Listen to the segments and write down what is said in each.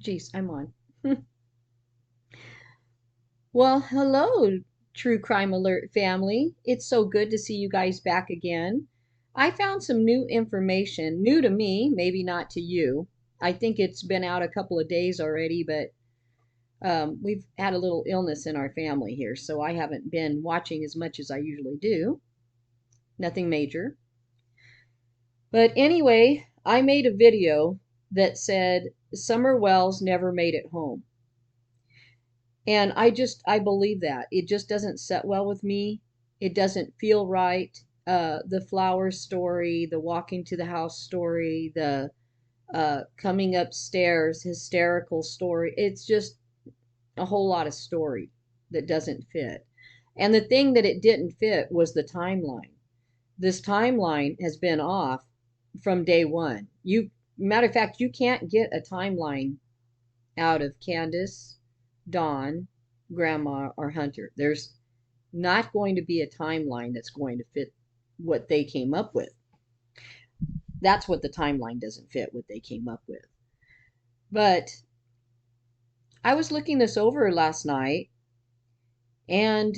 Geez, I'm on. Well, hello, True Crime Alert family. It's so good to see you guys back again. I found some new information, new to me, maybe not to you. I think it's been out a couple of days already, but we've had a little illness in our family here, so I haven't been watching as much as I usually do. Nothing major. But anyway, I made a video that said Summer Wells never made it home. And I believe that. It just doesn't set well with me. It doesn't feel right. The flower story, the walking to the house story, the coming upstairs, hysterical story. It's just a whole lot of story that doesn't fit. And the thing that it didn't fit was the timeline. This timeline has been off from day one. Matter of fact, you can't get a timeline out of Candace, Dawn, Grandma, or Hunter. There's not going to be a timeline that's going to fit what they came up with. That's what the timeline doesn't fit, what they came up with. But I was looking this over last night and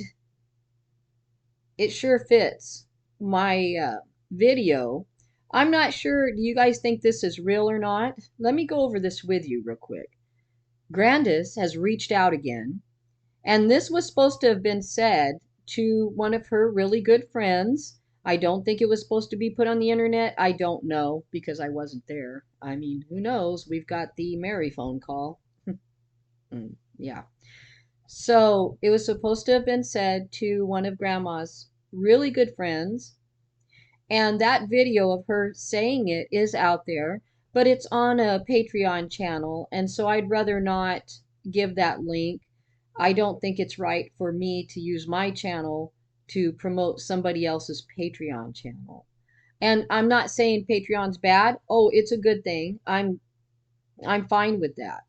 it sure fits my video. I'm not sure, do you guys think this is real or not? Let me go over this with you real quick. Grandis has reached out again. And this was supposed to have been said to one of her really good friends. I don't think it was supposed to be put on the internet. I don't know because I wasn't there. I mean, who knows? We've got the Mary phone call. Yeah. So it was supposed to have been said to one of Grandma's really good friends. And that video of her saying it is out there, but it's on a Patreon channel. And so I'd rather not give that link. I don't think it's right for me to use my channel to promote somebody else's Patreon channel. And I'm not saying Patreon's bad. Oh, it's a good thing. I'm fine with that.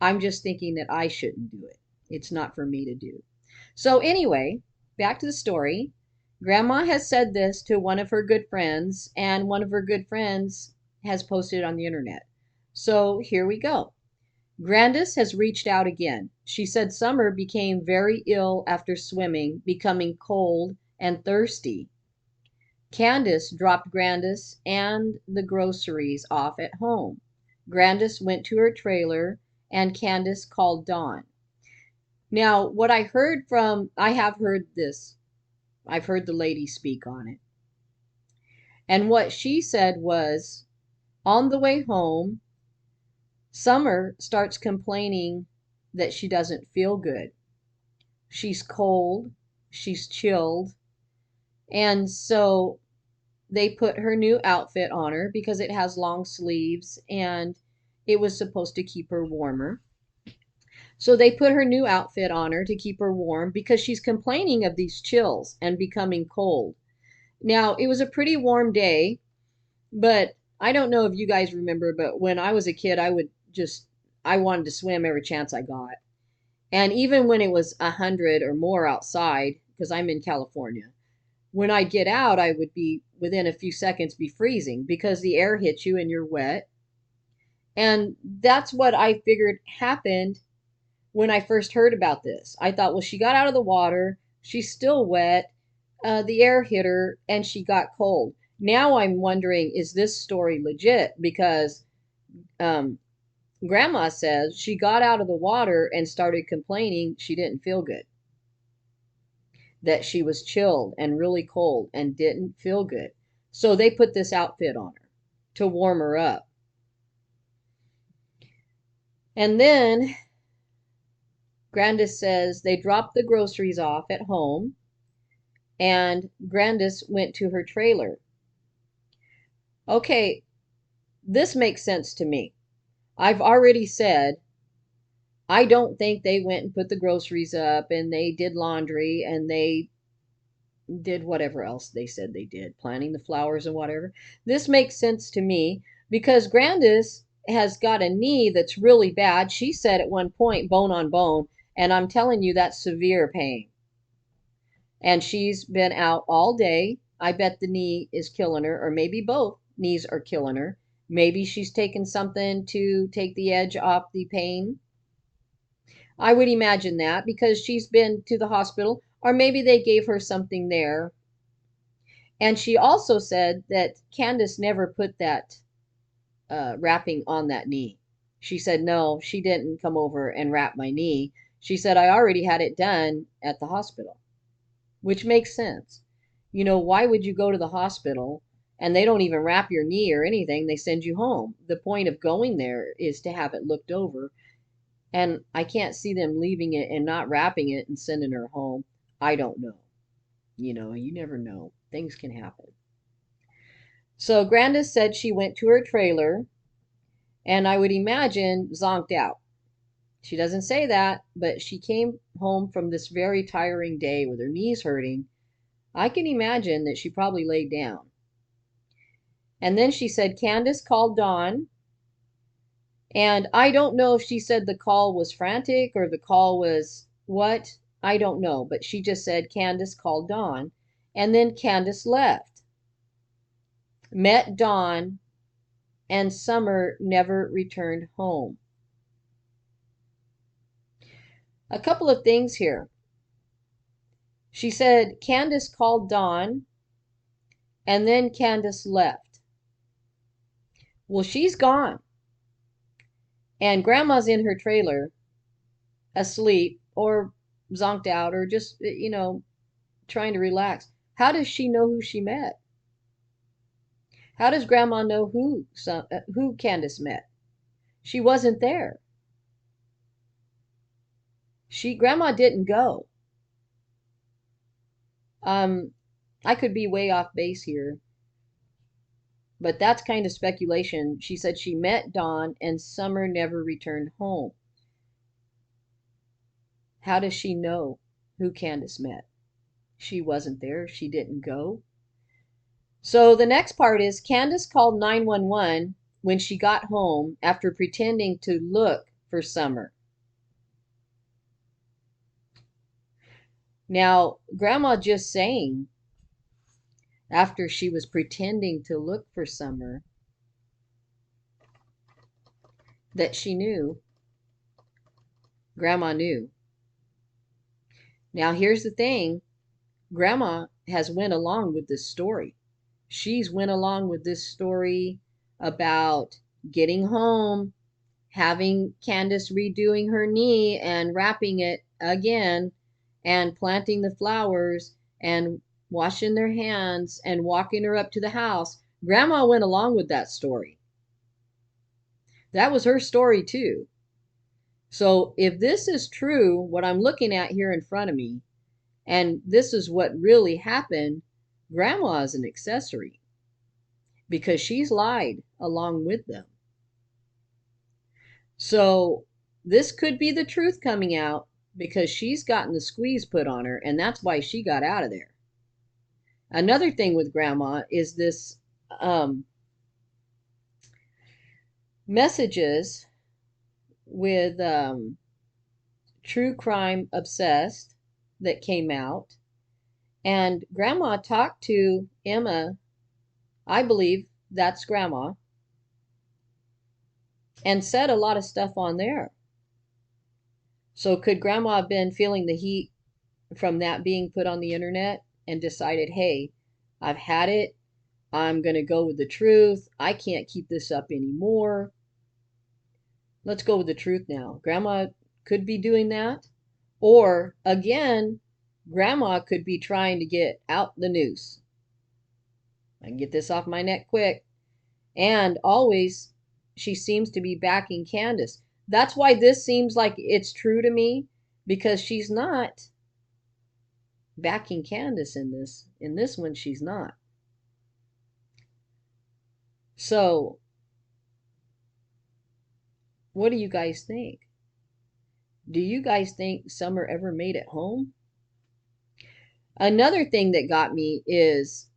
I'm just thinking that I shouldn't do it. It's not for me to do. So anyway, back to the story. Grandma has said this to one of her good friends, and one of her good friends has posted it on the internet. So here we go. Grandis has reached out again. She said Summer became very ill after swimming, becoming cold and thirsty. Candace dropped Grandis and the groceries off at home. Grandis went to her trailer, and Candace called Dawn. Now, what I have heard this. I've heard the lady speak on it. And what she said was, on the way home, Summer starts complaining that she doesn't feel good. She's cold, she's chilled, and so they put her new outfit on her because it has long sleeves and it was supposed to keep her warmer. So they put her new outfit on her to keep her warm because she's complaining of these chills and becoming cold. Now, it was a pretty warm day, but I don't know if you guys remember, but when I was a kid, I wanted to swim every chance I got. And even when it was 100 or more outside, because I'm in California, when I'd get out, I would be within a few seconds be freezing because the air hits you and you're wet. And that's what I figured happened when I first heard about this. I thought, well, she got out of the water, she's still wet, the air hit her, and she got cold. Now I'm wondering, is this story legit? Because um, Grandma says she got out of the water and started complaining she didn't feel good, that she was chilled and really cold and didn't feel good. So they put this outfit on her to warm her up. And then Grandis says they dropped the groceries off at home and Grandis went to her trailer. Okay, this makes sense to me. I've already said I don't think they went and put the groceries up and they did laundry and they did whatever else they said they did, planting the flowers and whatever. This makes sense to me because Grandis has got a knee that's really bad. She said at one point, bone on bone, and I'm telling you, that's severe pain. And she's been out all day. I bet the knee is killing her, or maybe both knees are killing her. Maybe she's taken something to take the edge off the pain. I would imagine that because she's been to the hospital, or maybe they gave her something there. And she also said that Candace never put that wrapping on that knee. She said, no, she didn't come over and wrap my knee. She said, I already had it done at the hospital, which makes sense. You know, why would you go to the hospital and they don't even wrap your knee or anything? They send you home. The point of going there is to have it looked over. And I can't see them leaving it and not wrapping it and sending her home. I don't know. You know, you never know. Things can happen. So Grandis said she went to her trailer and I would imagine zonked out. She doesn't say that, but she came home from this very tiring day with her knees hurting. I can imagine that she probably laid down. And then she said Candace called Dawn. And I don't know if she said the call was frantic or the call was what. I don't know. But she just said Candace called Dawn. And then Candace left, met Dawn, and Summer never returned home. A couple of things here. She said Candace called Dawn and then Candace left. Well, she's gone. And Grandma's in her trailer, asleep or zonked out or just, trying to relax. How does she know who she met? How does Grandma know who Candace met? She wasn't there. Grandma didn't go. I could be way off base here, but that's kind of speculation. She said she met Dawn and Summer never returned home. How does she know who Candace met? She wasn't there. She didn't go. So the next part is Candace called 911 when she got home after pretending to look for Summer. Now, Grandma just saying after she was pretending to look for Summer that she knew. Grandma knew. Now, here's the thing. Grandma has went along with this story. She's went along with this story about getting home, having Candace redoing her knee and wrapping it again, and planting the flowers and washing their hands and walking her up to the house. Grandma went along with that story. That was her story too. So if this is true, what I'm looking at here in front of me, and this is what really happened, Grandma is an accessory because she's lied along with them. So this could be the truth coming out because she's gotten the squeeze put on her, and that's why she got out of there. Another thing with Grandma is this messages with True Crime Obsessed that came out. And Grandma talked to Emma, I believe that's Grandma, and said a lot of stuff on there. So could Grandma have been feeling the heat from that being put on the internet and decided, hey, I've had it. I'm going to go with the truth. I can't keep this up anymore. Let's go with the truth now. Grandma could be doing that. Or again, Grandma could be trying to get out the noose. I can get this off my neck quick. And always, she seems to be backing Candace. That's why this seems like it's true to me, because she's not backing Candace in this. In this one, she's not. So, what do you guys think? Do you guys think Summer ever made it home? Another thing that got me is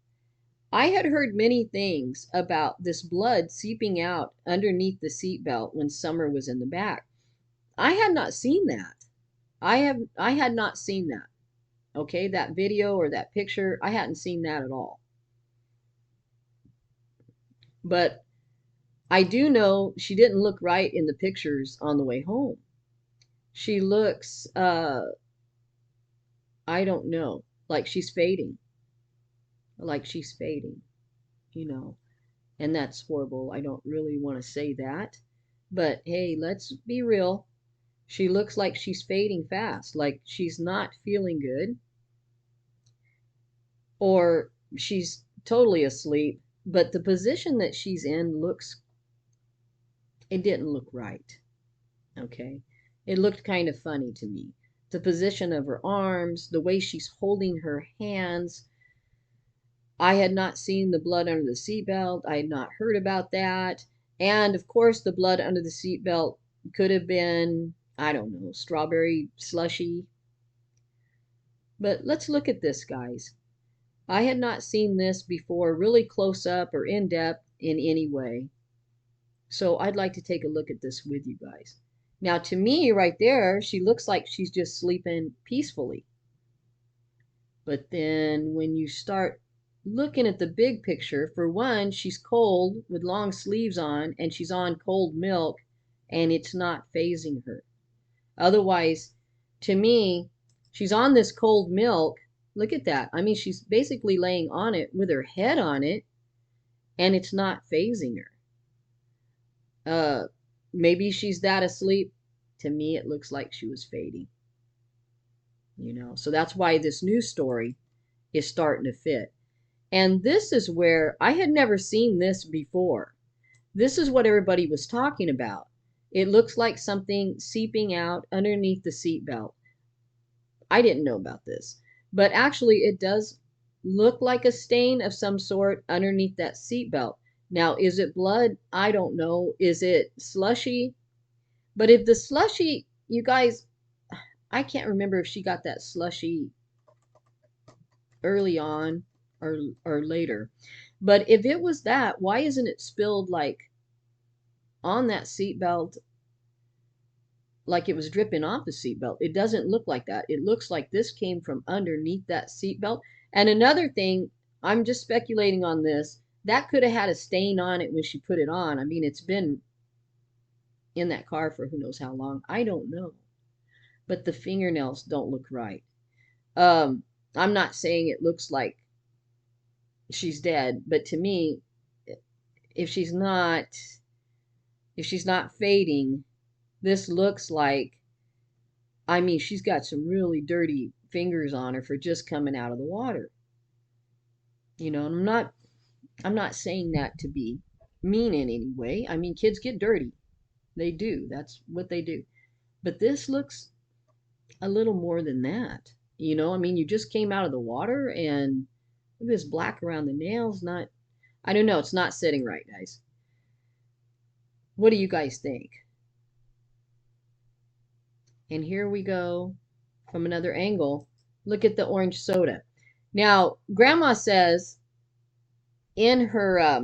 I had heard many things about this blood seeping out underneath the seatbelt when Summer was in the back. I had not seen that. I had not seen that. Okay, that video or that picture, I hadn't seen that at all. But I do know she didn't look right in the pictures on the way home. She looks, I don't know, like she's fading, like she's fading, you know, and that's horrible. I don't really want to say that, but hey, let's be real. She looks like she's fading fast, like she's not feeling good, or she's totally asleep, but the position that she's in looks, it didn't look right, okay? It looked kind of funny to me. The position of her arms, the way she's holding her hands. I had not seen the blood under the seatbelt. I had not heard about that. And of course, the blood under the seatbelt could have been, I don't know, strawberry slushy. But let's look at this, guys. I had not seen this before, really close up or in depth in any way. So I'd like to take a look at this with you guys. Now, to me, right there, she looks like she's just sleeping peacefully. But then when you start looking at the big picture, for one, she's cold with long sleeves on, and she's on cold milk, and it's not phasing her. Otherwise, to me, she's on this cold milk. Look at that. I mean, she's basically laying on it with her head on it, and it's not phasing her. Maybe she's that asleep. To me, it looks like she was fading. You know, so that's why this news story is starting to fit. And this is where I had never seen this before. This is what everybody was talking about. It looks like something seeping out underneath the seatbelt. I didn't know about this, but actually it does look like a stain of some sort underneath that seatbelt. Now, is it blood? I don't know. Is it slushy? But if the slushy, you guys, I can't remember if she got that slushy early on or later. But if it was that, why isn't it spilled like on that seatbelt, like it was dripping off the seatbelt? It doesn't look like that. It looks like this came from underneath that seatbelt. And another thing, I'm just speculating on this, that could have had a stain on it when she put it on. I mean, it's been in that car for who knows how long. I don't know. But the fingernails don't look right. I'm not saying it looks like she's dead, but to me, if she's not if she's not fading, this looks like, I mean, she's got some really dirty fingers on her for just coming out of the water. You know, and I'm not saying that to be mean in any way. I mean, kids get dirty. They do. That's what they do. But this looks a little more than that. You know, I mean, you just came out of the water and look at this black around the nails. Not, I don't know. It's not sitting right, guys. What do you guys think? And here we go from another angle. Look at the orange soda. Now, Grandma says in her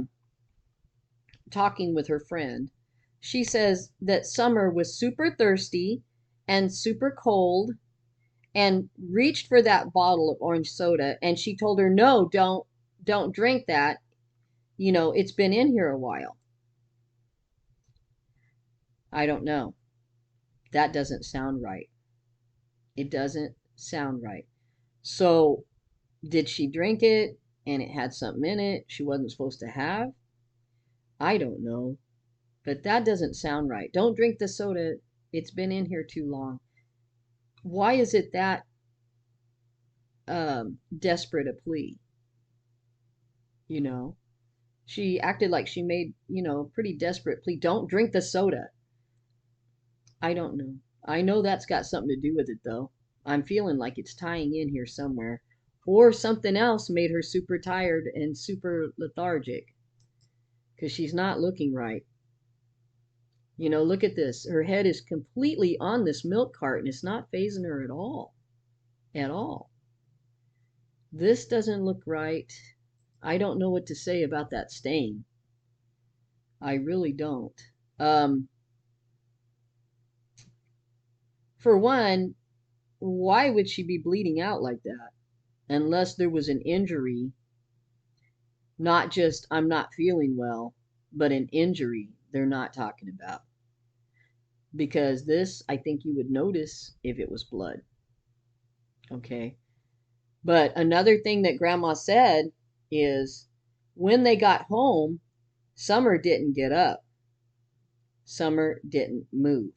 talking with her friend, she says that Summer was super thirsty and super cold and reached for that bottle of orange soda, and she told her, "No, don't drink that. You know, it's been in here a while." I don't know. That doesn't sound right. It doesn't sound right. So, did she drink it and it had something in it she wasn't supposed to have? I don't know. But that doesn't sound right. Don't drink the soda. It's been in here too long. Why is it that desperate a plea? You know, she acted like she made, a pretty desperate plea. Don't drink the soda. I don't know. I know that's got something to do with it, though. I'm feeling like it's tying in here somewhere. Or something else made her super tired and super lethargic because she's not looking right. You know, look at this. Her head is completely on this milk cart and it's not phasing her at all. At all. This doesn't look right. I don't know what to say about that stain. I really don't. Um, for one, why would she be bleeding out like that? Unless there was an injury, not just I'm not feeling well, but an injury they're not talking about. Because this, I think you would notice if it was blood. Okay. But another thing that Grandma said is when they got home, Summer didn't get up. Summer didn't move.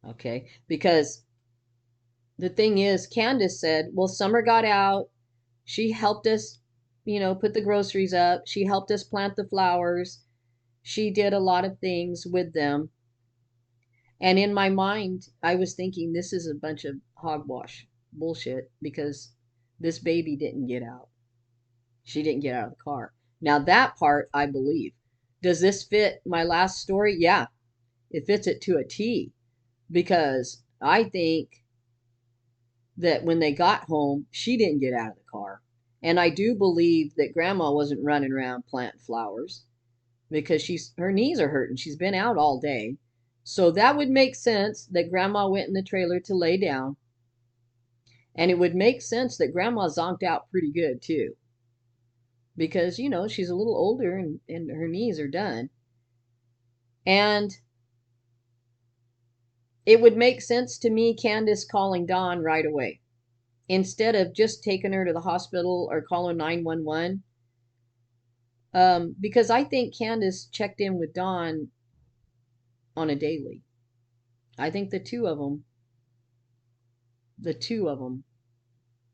Okay. Because the thing is, Candace said, well, Summer got out. She helped us, put the groceries up. She helped us plant the flowers. She did a lot of things with them. And in my mind, I was thinking this is a bunch of hogwash bullshit because this baby didn't get out. She didn't get out of the car. Now, that part I believe. Does this fit my last story? Yeah, it fits it to a T because I think that when they got home, she didn't get out of the car. And I do believe that Grandma wasn't running around planting flowers because her knees are hurting. She's been out all day. So that would make sense that Grandma went in the trailer to lay down. And it would make sense that Grandma zonked out pretty good too. Because, she's a little older and her knees are done. And it would make sense to me, Candace calling Dawn right away. Instead of just taking her to the hospital or calling 911. Because I think Candace checked in with Dawn on a daily. I think the two of them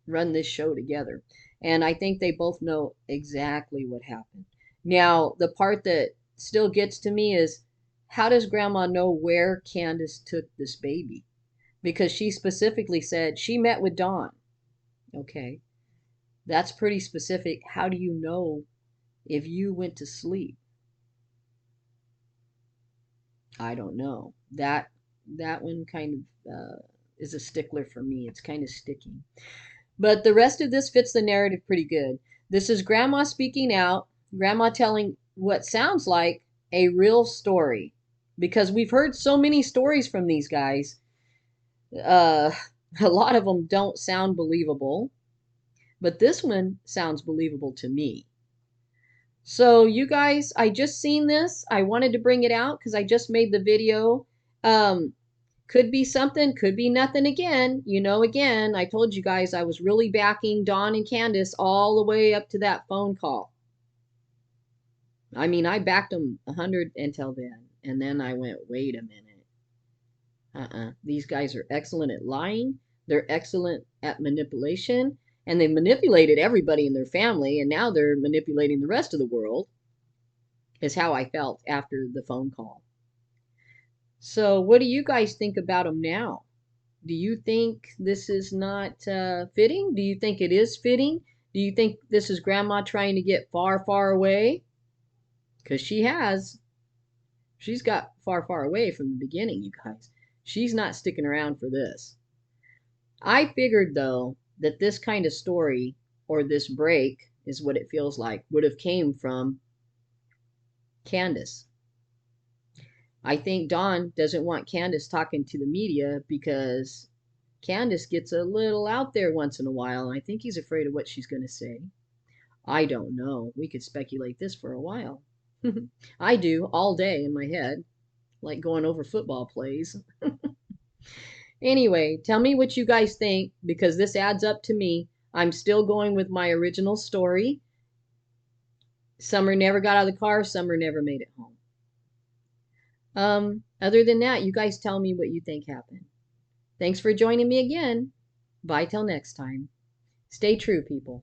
run this show together. And I think they both know exactly what happened. Now, the part that still gets to me is how does Grandma know where Candace took this baby? Because she specifically said she met with Dawn. Okay. That's pretty specific. How do you know if you went to sleep? I don't know. That one kind of is a stickler for me. It's kind of sticky. But the rest of this fits the narrative pretty good. This is Grandma speaking out, Grandma telling what sounds like a real story. Because we've heard so many stories from these guys. A lot of them don't sound believable. But this one sounds believable to me. So you guys, I just seen this. I wanted to bring it out because I just made the video. Could be something, could be nothing again. Again, I told you guys I was really backing Dawn and Candace all the way up to that phone call. I mean, I backed them 100 until then. And then I went, wait a minute. These guys are excellent at lying. They're excellent at manipulation. And they manipulated everybody in their family. And now they're manipulating the rest of the world. Is how I felt after the phone call. So what do you guys think about them now? Do you think this is not fitting? Do you think it is fitting? Do you think this is Grandma trying to get far, far away? Because she has. She's got far, far away from the beginning, you guys. She's not sticking around for this. I figured, though, that this kind of story, or this break, is what it feels like, would have came from Candace. I think Dawn doesn't want Candace talking to the media because Candace gets a little out there once in a while, and I think he's afraid of what she's going to say. I don't know. We could speculate this for a while. I do all day in my head, like going over football plays. Anyway, tell me what you guys think because this adds up to me. I'm still going with my original story. Summer never got out of the car. Summer never made it home. Other than that, you guys tell me what you think happened. Thanks for joining me again. Bye till next time. Stay true, people.